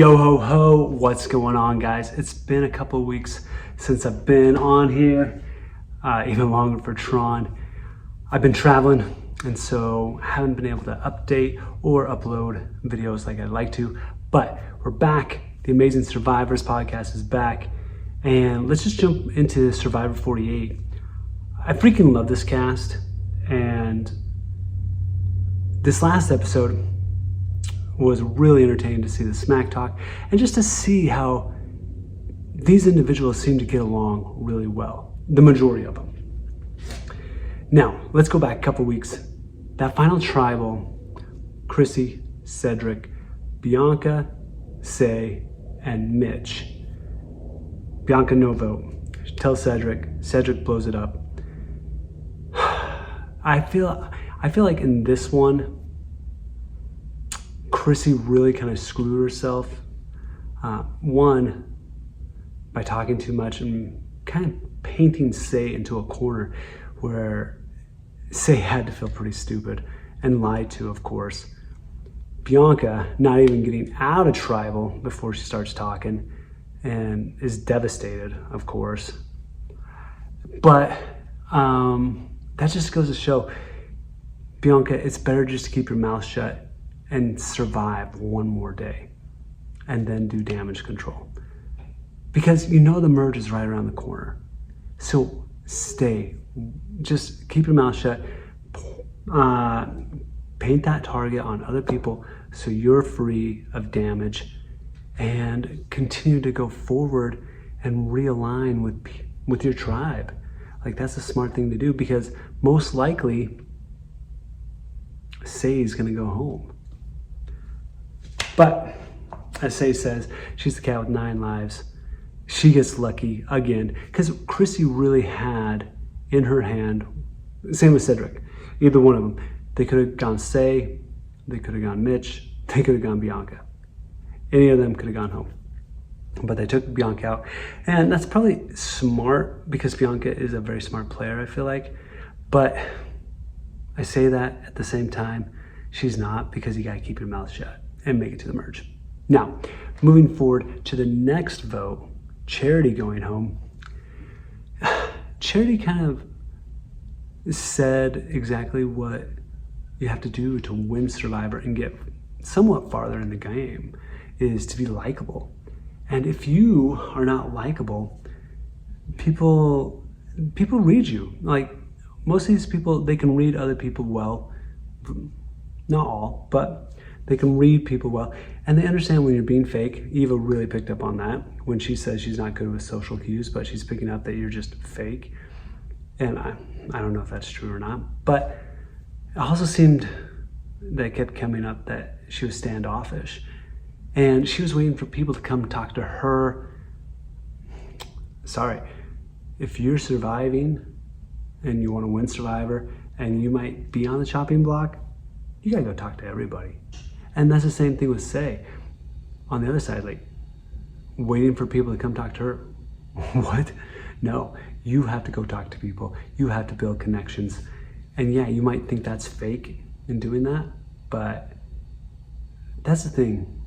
Yo ho ho, what's going on, guys? It's been a couple of weeks since I've been on here, even longer for Tron. I've been traveling, and so haven't been able to update or upload videos like I'd like to, but we're back. The Amazing Survivors podcast is back, and let's just jump into Survivor 48. I freaking love this cast, and this last episode was really entertaining to see the smack talk and just to see how these individuals seem to get along really well, the majority of them. Now, let's go back a couple weeks. That final tribal, Chrissy, Cedric, Bianca, Say, and Mitch. Bianca, no vote. She tells Cedric. Cedric blows it up. I feel like in this one, Chrissy really kind of screwed herself. One, by talking too much and kind of painting Say into a corner where Say had to feel pretty stupid and lied to, of course. Bianca not even getting out of tribal before she starts talking and is devastated, of course. But that just goes to show, Bianca, it's better just to keep your mouth shut and survive one more day and then do damage control. Because you know the merge is right around the corner. So just keep your mouth shut, paint that target on other people so you're free of damage, and continue to go forward and realign with your tribe. Like, that's a smart thing to do, because most likely Say's gonna go home. But as Say says, she's the cat with 9 lives. She gets lucky again, because Chrissy really had in her hand, same with Cedric, either one of them. They could have gone Say, they could have gone Mitch, they could have gone Bianca. Any of them could have gone home. But they took Bianca out. And that's probably smart, because Bianca is a very smart player, I feel like. But I say that at the same time, she's not, because you gotta keep your mouth shut and make it to the merge. Now, moving forward to the next vote, Charity going home. Charity kind of said exactly what you have to do to win Survivor and get somewhat farther in the game, is to be likable. And if you are not likable, people read you. Like, most of these people, they can read other people well. Not all, but they can read people well, and they understand when you're being fake. Eva really picked up on that when she says she's not good with social cues, but she's picking up that you're just fake. And I don't know if that's true or not, but it also seemed that it kept coming up that she was standoffish, and she was waiting for people to come talk to her. Sorry, if you're surviving and you want to win Survivor and you might be on the chopping block, you gotta go talk to everybody. And that's the same thing with Say. On the other side, like, waiting for people to come talk to her. What? No, you have to go talk to people. You have to build connections. And yeah, you might think that's fake in doing that, but that's the thing.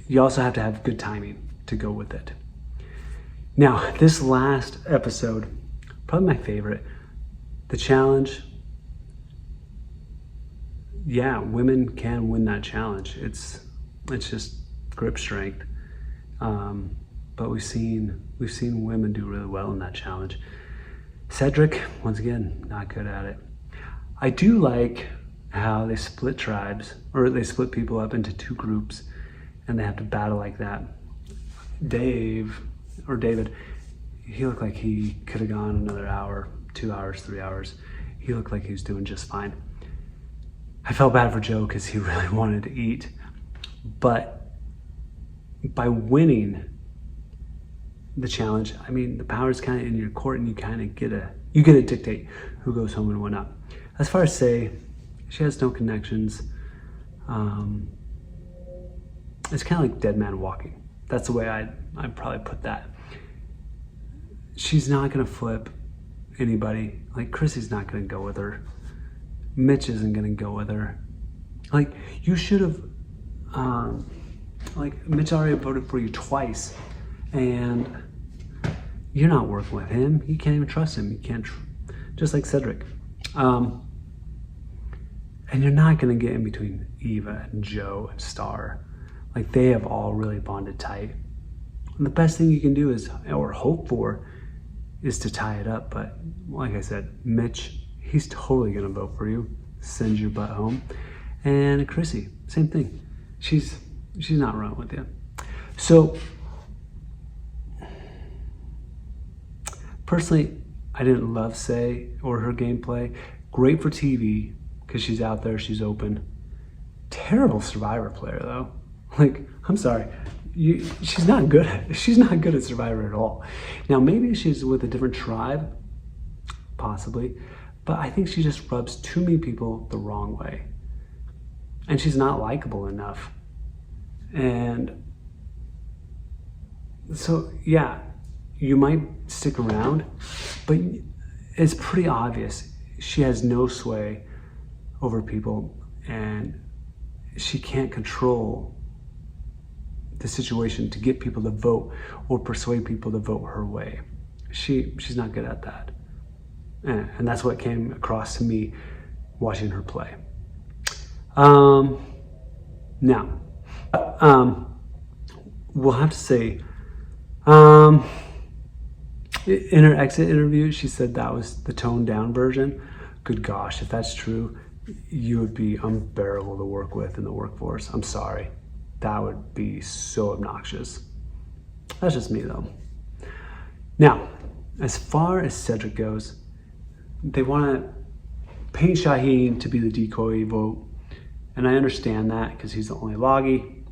You also have to have good timing to go with it. Now, this last episode, probably my favorite, the challenge. Yeah, women can win that challenge. It's just grip strength. But we've seen women do really well in that challenge. Cedric, once again, not good at it. I do like how they split tribes, or they split people up into 2 groups, and they have to battle like that. David, he looked like he could have gone another hour, 2 hours, 3 hours. He looked like he was doing just fine. I felt bad for Joe because he really wanted to eat, but by winning the challenge, I mean, the power's kind of in your court, and you kind of get to dictate who goes home and whatnot. As far as Say, she has no connections. It's kind of like dead man walking. That's the way I'd probably put that. She's not gonna flip anybody. Like, Chrissy's not gonna go with her. Mitch isn't gonna go with her. Like, you should have like Mitch already voted for you twice, and you're not working with him. You can't even trust him. You can't, just like Cedric. And you're not going to get in between Eva and Joe and Star. Like, they have all really bonded tight. And the best thing you can do is, or hope for, is to tie it up. But like I said, Mitch, he's totally going to vote for you, send your butt home. And Chrissy, same thing. She's not running with you. So personally, I didn't love Say or her gameplay. Great for TV because she's out there, she's open. Terrible Survivor player though. Like, I'm sorry, she's not good at Survivor at all. Now maybe she's with a different tribe, possibly, but I think she just rubs too many people the wrong way. And she's not likable enough. And so, yeah, you might stick around, but it's pretty obvious she has no sway over people and she can't control the situation to get people to vote or persuade people to vote her way. She's not good at that. And that's what came across to me watching her play. Now, we'll have to say, in her exit interview, she said that was the toned down version. Good gosh, if that's true, you would be unbearable to work with in the workforce. I'm sorry. That would be so obnoxious. That's just me though. Now, as far as Cedric goes, they want to paint Shaheen to be the decoy vote. And I understand that because he's the only loggy,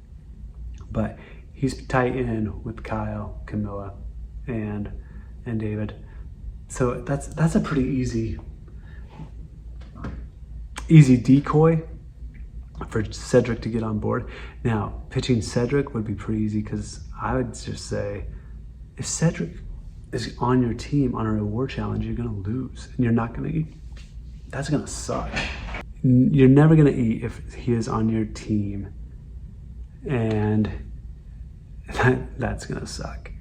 but he's tight in with Kyle, Camilla, and David. So that's a pretty easy decoy for Cedric to get on board. Now, pitching Cedric would be pretty easy because I would just say, if Cedric is on your team on a reward challenge, you're gonna lose and you're not gonna eat. That's gonna suck. You're never gonna eat if he is on your team, and that's gonna suck.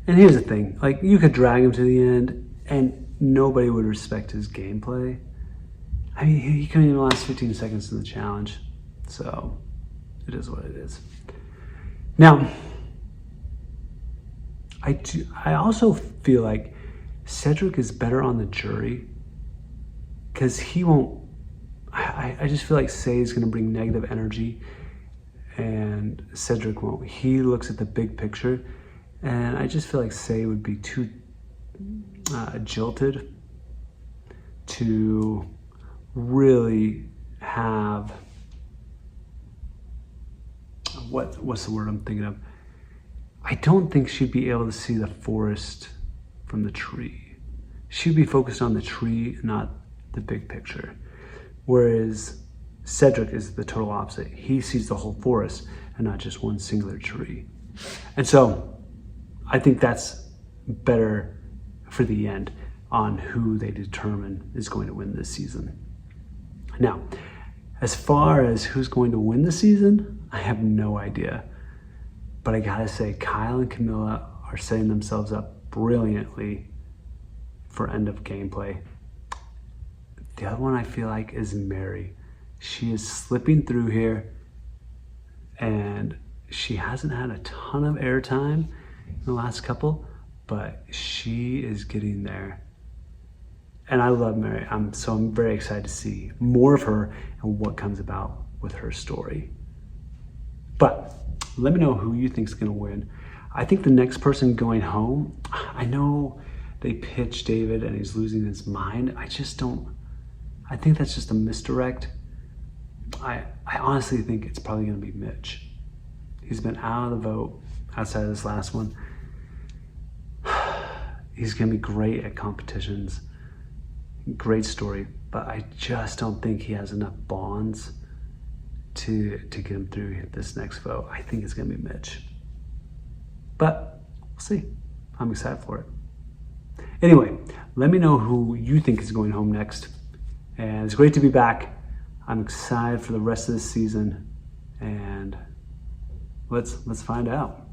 And here's the thing, like, you could drag him to the end and nobody would respect his gameplay. I mean, he couldn't even last 15 seconds in the challenge. So it is what it is. Now, I also feel like Cedric is better on the jury because he won't, I just feel like Say is going to bring negative energy and Cedric won't. He looks at the big picture, and I just feel like Say would be too jilted to really have, what's the word I'm thinking of? I don't think she'd be able to see the forest from the tree. She'd be focused on the tree, not the big picture. Whereas Cedric is the total opposite. He sees the whole forest and not just one singular tree. And so I think that's better for the end on who they determine is going to win this season. Now, as far as who's going to win the season, I have no idea. But I gotta say, Kyle and Camilla are setting themselves up brilliantly for end of gameplay. The other one I feel like is Mary. She is slipping through here, and she hasn't had a ton of airtime in the last couple, but she is getting there. And I love Mary. I'm very excited to see more of her and what comes about with her story. But let me know who you think is going to win. I think the next person going home, I know they pitch David and he's losing his mind. I think that's just a misdirect. I honestly think it's probably going to be Mitch. He's been out of the vote outside of this last one. He's going to be great at competitions. Great story, but I just don't think he has enough bonds to get him through this next vote. I think it's going to be Mitch. But we'll see. I'm excited for it. Anyway, let me know who you think is going home next. And it's great to be back. I'm excited for the rest of this season. and let's find out.